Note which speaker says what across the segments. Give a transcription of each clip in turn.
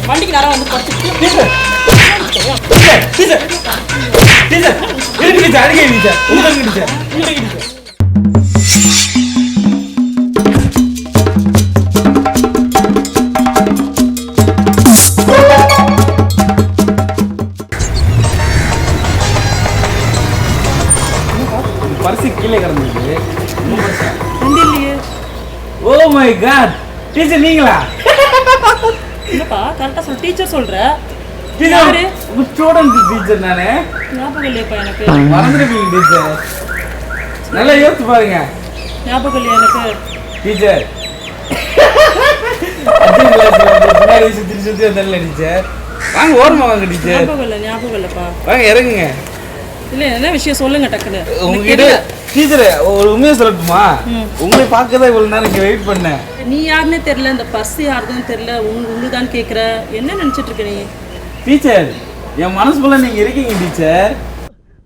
Speaker 1: வண்டிக்கு நேரம் வந்து படுத்துட்டு
Speaker 2: பரிசு கீழே கிடந்தது.
Speaker 1: ஓ
Speaker 2: மை காட், டீச்சர் நீங்களா?
Speaker 1: இல்லப்பா, கரெக்டா சொல்ற. டீச்சர் சொல்ற.
Speaker 2: யாரு? ஸ்டூடண்ட் டீச்சர் நானே.
Speaker 1: ஞாபகம் இல்லையப்பா எனக்கு.
Speaker 2: மறந்துட்டீங்க டீச்சர். நல்லா யோசிச்சு பாருங்க.
Speaker 1: ஞாபகம் இல்லையா எனக்கு?
Speaker 2: டீச்சர் பின்னாடி சுத்தி வந்தால டீச்சர். வாங்க ஓரமா வாங்க டீச்சர்.
Speaker 1: ஞாபகம் இல்லப்பா.
Speaker 2: வாங்க இறங்குங்க.
Speaker 1: இல்ல என்ன விஷயம் சொல்லுங்க டக்குன்னு.
Speaker 2: உங்ககிட்ட டீச்சர் ஒரு உண்மையை சொல்லட்டுமா? உங்களை பார்க்க தான் இவ்வளவு நேரம் இங்க வெயிட் பண்ணேன்.
Speaker 1: நீ யாருன்னே தெரியல, இந்த பர்ஸ் யாருன்னு தெரியல, உங்களுதான் கேக்குற. என்ன நினைச்சிட்டு இருக்க நீ?
Speaker 2: டீச்சர் என் மனசுக்குள்ள நீங்க இருக்கீங்க டீச்சர்.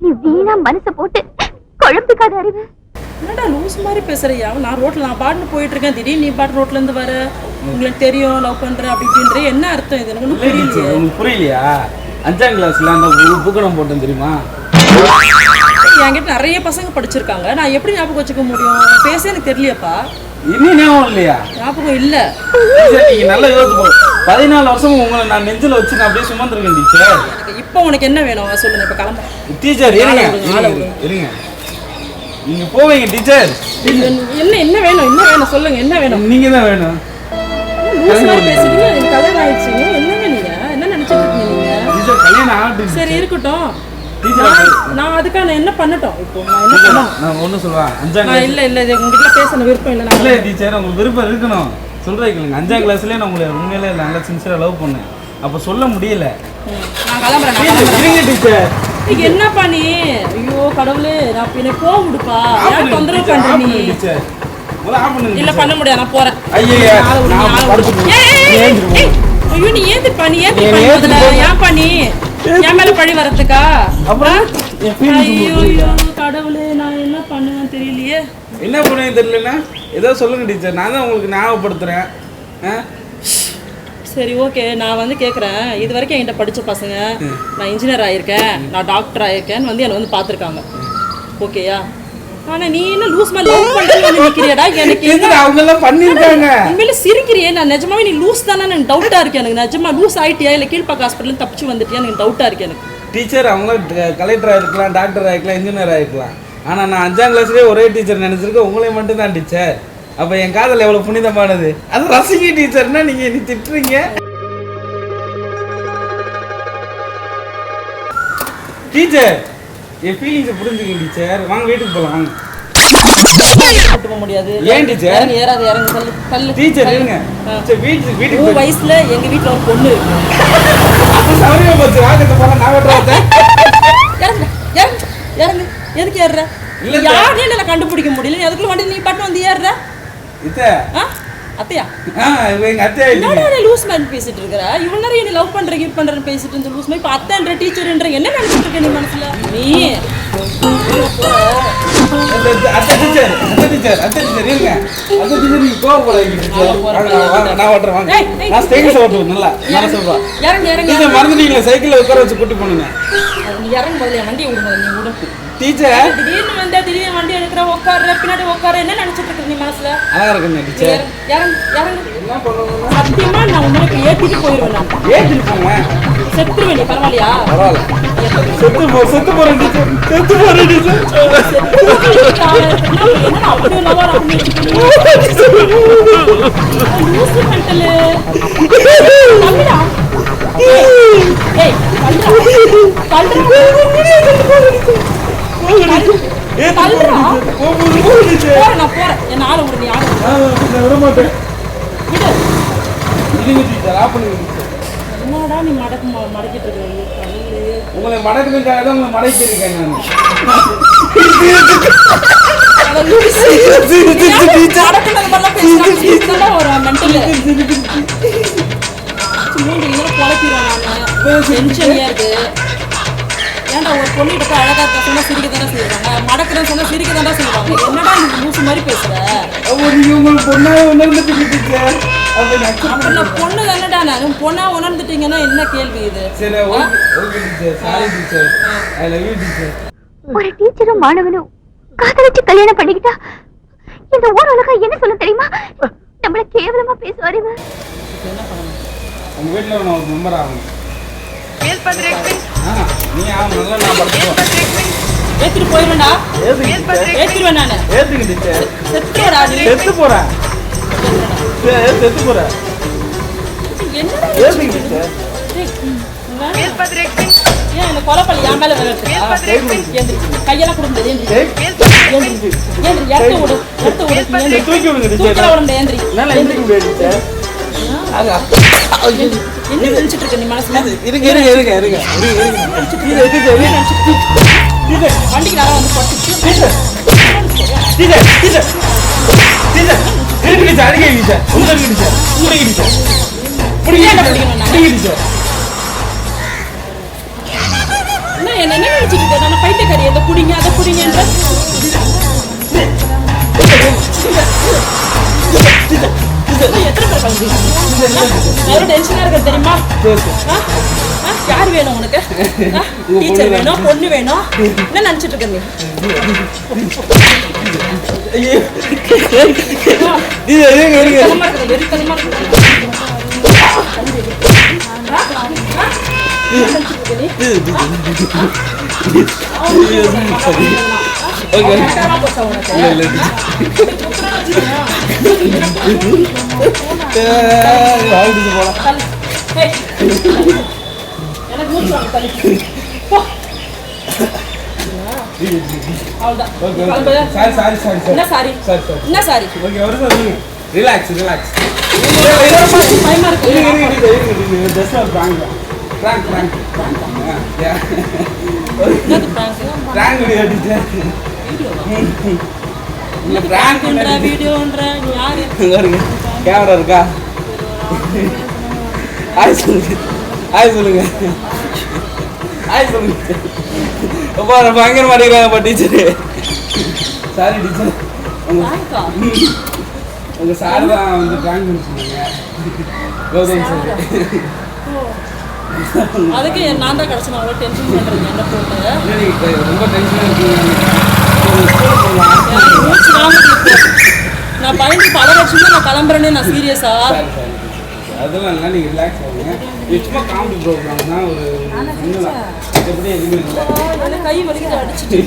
Speaker 3: நீ வீணா மனசை போட்டு குழம்பிக்காத அறிவு.
Speaker 1: என்னடா லூஸ் மாதிரி பேசுறியா? நான் பாட்டுன்னு போயிட்டு இருக்கேன், திடீர்னு நீ பாட்டு ரோட்ல இருந்து வர, உங்களுக்கு தெரியும் லவ் பண்ற அப்படி இப்படின்ற என்ன அர்த்தம் இது? எனக்கு புரியலையே.
Speaker 2: உங்களுக்கு புரியலையா? 5ஆம் கிளாஸ்ல அந்த புக்கடம் போட்டேன் தெரியுமா?
Speaker 1: என்கிட்ட நிறைய பசங்க படிச்சிருக்காங்க, நான் எப்படி ஞாபகம் வச்சுக்க முடியும்? பேச எனக்கு தெரியலையாப்பா.
Speaker 2: இன்னும் ஞாபகம் இல்லையா?
Speaker 1: ஞாபகம் இல்ல.
Speaker 2: நீங்க நல்லா யோசிச்சு 14 வருஷம் உங்களை நான் நெஞ்சில வச்சு நான் அப்படியே சுமந்துருக்கேன் டீச்சர்.
Speaker 1: இப்போ உனக்கு என்ன வேணும் சொல்லுங்க, இப்ப கிளம்ப.
Speaker 2: டீச்சர் இருங்க. நீங்க போவீங்க டீச்சர்.
Speaker 1: என்ன வேணும் சொல்லுங்க, என்ன வேணும்?
Speaker 2: நீங்க தான் வேணும்.
Speaker 1: பேசுறீங்க, எனக்கு கல்யாணம் ஆயிடுச்சு. என்ன நீங்க என்ன நினைச்சிட்டு இருக்கீங்க நீங்க?
Speaker 2: டீச்சர் கல்யாணம் ஆயிடுச்சு.
Speaker 1: சரி இருக்கட்டும்.
Speaker 2: டீச்சர்
Speaker 1: அதுக்காக நான் என்ன பண்ணட்டும்? இப்போ நான் என்ன பண்ணணும்?
Speaker 2: நான் ஒண்ணு சொல்றேன். 5ஆம் கிளாஸ்
Speaker 1: இல்ல உங்ககிட்ட பேசணும் விருப்பம் இல்ல. நான்
Speaker 2: இல்ல டீச்சர், உங்களுக்கு விருப்பம் இருக்கணும். சொல்றீங்க 5ஆம் கிளாஸ்லயே நான் உங்களை உண்மையிலே நல்லா சின்சியரா லவ் பண்ணேன். அப்ப சொல்ல முடியல.
Speaker 1: நான் கிளம்புறேன்.
Speaker 2: டீச்சர்
Speaker 1: என்னப்பா நீ? ஐயோ கடவுளே, நான் பின்ன போக விடுப்பா. யார் தொந்தரவு பண்ற நீ?
Speaker 2: டீச்சர்
Speaker 1: இல்ல பண்ண முடியாது, நான் போறேன்.
Speaker 2: ஐயோ
Speaker 1: நீ ஏந்திப்பா, ஏன்பா நீ என் மேல பழி வரதுக்கா? ஐயோ கடவுளே, நான் என்ன பண்ணுவேன்னு தெரியலையே.
Speaker 2: என்ன பண்ணுவேன்னு தெரியலன்னா ஏதோ சொல்லுங்க டீச்சர், நான் தான் உங்களுக்கு ஞாபகப்படுத்துறேன்.
Speaker 1: சரி ஓகே, நான் வந்து கேட்குறேன். இது வரைக்கும் என்கிட்ட படித்த பசங்க, நான் இன்ஜினியர் ஆகியிருக்கேன், நான் டாக்டர் ஆகியிருக்கேன்னு வந்து என்னை வந்து பார்த்துருக்காங்க. ஓகேயா? ஆனால் நீ என்ன லூஸ் மாதிரி லவ் பண்ணுறேன்னு நினைக்கிறியாடா? எனக்கு
Speaker 2: அவங்கெல்லாம் பண்ணியிருக்காங்க.
Speaker 1: உண்மையில சிரிக்கிறியே. நான் நிஜமாவே நீ லூஸ் தானே எனக்கு டவுட்டாக இருக்கு. எனக்கு நிஜமா லூஸ் ஆகிட்டியா இல்லை கீழ்ப்பாக்க ஹாஸ்பிட்டல் தப்பிச்சு வந்துட்டியா? எனக்கு டவுட்டாக இருக்கு எனக்கு.
Speaker 2: டீச்சர் அவங்களாம் கலெக்டர் ஆகிருக்கலாம், டாக்டர் ஆகிருக்கலாம், இன்ஜினியர் ஆகிருக்கலாம். ஆனால் நான் 5ஆம் கிளாஸ்லேயே ஒரே டீச்சர் நினச்சிருக்கேன், உங்களே மட்டும் தான் டீச்சர். அப்போ என் காதல் எவ்வளோ புனிதமானது. அது ரசிங்க டீச்சர்னா நீங்கள் நீ திட்டுறீங்க. டீச்சர் என் ஃபீலிங்ஸை புரிஞ்சுங்க டீச்சர். வாங்க வீட்டுக்கு போகலாம். வாங்க.
Speaker 1: கூட்டு போக முடியாது.
Speaker 2: ஏன் டீச்சர்?
Speaker 1: ஏறாது, இறங்கு தள்ளு தள்ளு.
Speaker 2: டீச்சர் இருங்க. வீட்டுக்கு
Speaker 1: வயசுல எங்க வீட்டுல ஒரு பொண்ணு இருக்கு.
Speaker 2: அப்ப சௌரியமா போச்சு. வாங்கத்த போல நான் ஓட்டுறேன்.
Speaker 1: இறங்கு இறங்கு இறங்கு. எதுக்கு ஏறுற? யாரையும் என்னால கண்டுபிடிக்க முடியல. அதுக்குள்ள வண்டி நீ பாட்டு வந்து ஏறுற.
Speaker 2: இத்த
Speaker 1: அத்தையா?
Speaker 2: எங்க அத்தையா இல்ல.
Speaker 1: லூஸ் மாதிரி பேசிட்டு இருக்கற. இவ்வளவு நேரம் என்ன லவ் பண்ற கிஃப்ட் பண்றன்னு பேசிட்டு இருந்த லூஸ் மாதிரி இப்ப அத்தைன்ற டீச்சர்ன்ற என்ன நினைச்சிட்டு இருக்க நீ மனசுல? நீ
Speaker 2: அத்தை டீச்சர் இருங்க. அத்தை டீச்சர் நீங்க கோவப்படாதீங்க டீச்சர். நான் ஓட்டுறேன். வாங்க. நான் சைக்கிள் ஓட்டுவேன். நல்லா நான் சொல்றேன்.
Speaker 1: இறங்கு
Speaker 2: டீச்சர் மறந்துட்டீங்களா? சைக்கிள்ல உட்கார வச்சு கூட்டி போனுங்க.
Speaker 1: நீ இறங்கு முதல்ல வண்டி விடுங்க. நீ விடு
Speaker 2: டீச்சர்.
Speaker 1: திடீர்னு வண்டி எடுக்கிற உட்கார பின்னாடி உட்கார என்ன நினைச்சிட்டு இருக்க நீ மனசுல?
Speaker 2: அழகா இருக்குங்க டீச்சர்.
Speaker 1: இறங்கு. என்ன பண்ணுவீங்க? சத்தியமா நான் உங்களுக்கு ஏத்திட்டு போயிடுவேன். நான்
Speaker 2: ஏத்திட்டு போங்க.
Speaker 1: செத்துருவேன். நீ பரவாயில்லையா?
Speaker 2: பரவாயில்ல. செத்து போறேன் டீச்சர்.
Speaker 1: அப்படி லவர் அப்படி லூசு மெண்டல். தள்ளுடா. ஏய் தள்ளுடா. நான் போறேன். என் ஆளை விடு. நீ ஆளை
Speaker 2: விட மாட்டேன்.
Speaker 1: விடு.
Speaker 2: என்னடா
Speaker 1: நீ மடக்கிட்டு இருக்க?
Speaker 2: உங்களை மடக்குறதுக்காக தான் உங்களை மடக்கிருக்கேன் நான்.
Speaker 1: ஏன்டா ஒரு பொண்ணுகிட்ட போய் அழகா இருக்க சொன்னா சிரிக்க தானே செய்வாங்க, மடக்குறேன்னு சொன்னா சிரிக்க தானே செய்வாங்க. என்னடா நீ லூசு மாதிரி பேசுற?
Speaker 2: உங்களுக்கு பொண்ணாக உணர்ந்துட்டு
Speaker 1: அப்ப நான் பொண்ணு தானடா நான் பொண்ணா உணர்ந்துட்டீங்கன்னா என்ன கேள்வி இது?
Speaker 2: சரி okay okay teacher sorry teacher I love you teacher.
Speaker 3: ஒரு டீச்சரும் மாணவனும் காதலிச்சு கல்யாணம் பண்ணிக்கிட்டா இந்த ஊர் உலகம் என்ன சொல்ல தெரியுமா? நம்மள கேவலமா பேசுவாரு இவன்.
Speaker 1: என்ன பண்ணணும்?
Speaker 2: உங்க வீட்டுல நான் ஒரு மெம்பர் ஆகணும். நீ ஆகும் நல்லா நான் படிச்சுக்கோ.
Speaker 1: ஏத்திட்டு போயிருவேன்டா. ஏத்திடுவேன் நானு.
Speaker 2: ஏத்துக்கு டீச்சர்.
Speaker 1: செத்துடா நீ.
Speaker 2: செத்து போறேன். செத்து போறேன்.
Speaker 1: என்னடா
Speaker 2: ஏத்துக்கு டீச்சர்.
Speaker 1: ஏன் இந்த கொலை பள்ளி என் மேல விளையாட்டு? கையெல்லாம் கொடுங்க. ஏந்திரி எடுத்து விடு.
Speaker 2: தூக்கி விடுங்க டீச்சர்.
Speaker 1: தூக்கில விடுங்க. ஏந்திரி.
Speaker 2: என்னால எந்திரிக்க முடியாது டீச்சர்.
Speaker 1: என்ன நினைச்சிட்டு இருக்க நீ மனசுல?
Speaker 2: இருங்க
Speaker 1: வண்டிக்கு நல்லா வந்து பட்டுச்சு. என்ன நினைச்சிட்டு இருக்க? நான் பைத்தியக்காரி. எதை குடிங்க அதை குடிங்கன்ற எத்தனை பேர் கலந்து டென்ஷனா இருக்க தெரியுமா? யார் வேணும் உனக்கு? டீச்சர் வேணும், பொண்ணு வேணும், என்ன நினைச்சிட்டு இருக்க நீ? வெறித்தனமா இருக்கு.
Speaker 2: Relax relax.
Speaker 1: பயமா இருக்கு.
Speaker 2: Prank. Yeah. Prank video teacher. இல்ல prank
Speaker 1: பண்ற வீடியோன்ற நீ யாரு?
Speaker 2: கேமரா இருக்கா? ஹாய் சொல்லுங்க. அப்பா பயங்கர மாட்டேங்கிறாங்க டீச்சர். Sorry teacher. உங்க சார் தான் வந்து prank பண்ண சொன்னாங்க. கௌதம் சார்.
Speaker 1: அதுக்கு நான் தான் கிடைச்சேன். அவ்வளோ டென்ஷன் பண்ணுறீங்க என்ன போட்டு?
Speaker 2: ரொம்ப டென்ஷனாக இருக்கீங்க.
Speaker 1: நான் பயந்து பல வருஷமா நான் கிளம்புறேன்னு நான் சீரியஸா.
Speaker 2: அதெல்லாம் இல்லை, நீங்கள் ரிலாக்ஸ் ஆகுங்க. இது சும்மா காமெடி ப்ரோக்ராம் தான். ஒரு எப்படி எதுவுமே இல்லை.
Speaker 1: எனக்கு கை வலிக்குது அடிச்சுட்டு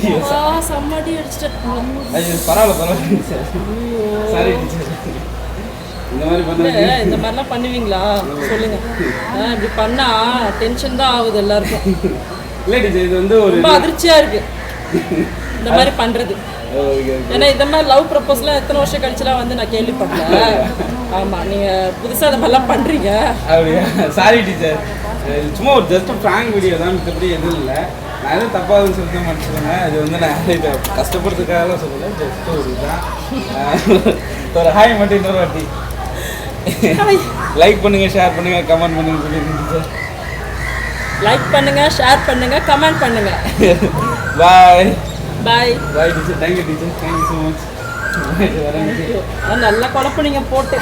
Speaker 1: செம்மடி அடிச்சுட்டேன்.
Speaker 2: அது பரவாயில்ல சார். Sorry teacher. இந்த மாதிரி
Speaker 1: இந்த மாதிரிலாம் பண்ணுவீங்களா சொல்லுங்க. இப்படி பண்ணா டென்ஷன் தான் ஆகுது எல்லாருக்கும்.
Speaker 2: இல்லை டீச்சர், இது வந்து ஒரு
Speaker 1: ரொம்ப அதிர்ச்சியா இருக்கு இந்த மாதிரி பண்றது. ஏன்னா இந்த மாதிரி லவ் ப்ரப்போஸ்லாம் எத்தனை வருஷம் கழிச்சுலாம் வந்து நான் கேள்விப்பட்டல. ஆமா, நீங்க புதுசா இந்த மாதிரிலாம் பண்றீங்க.
Speaker 2: அப்படியா? சாரி டீச்சர், சும்மா ஒரு ஜஸ்ட் ப்ராங்க் வீடியோ தான், மற்றபடி எதுவும் இல்லை. நான் எதுவும் தப்பாக சொல்லிட்டு மன்னிச்சுக்கோங்க. அது வந்து நான் இதை கஷ்டப்படுறதுக்காக சொல்லலை, ஜஸ்ட் ஒரு இதுதான். ஒரு ஹாய் மட்டும் இன்னொரு வாட்டி லைக் பண்ணுங்க, ஷேர் பண்ணுங்க, கமெண்ட் பண்ணுங்க சொல்லியிருக்கீங்க.
Speaker 1: லைக் பண்ணுங்க, ஷேர் பண்ணுங்க, கமெண்ட் பண்ணுங்க.
Speaker 2: Bye
Speaker 1: bye
Speaker 2: bye teacher. Thank you teacher, thank you so much.
Speaker 1: நல்லா குழப்பம் நீங்க போட்டு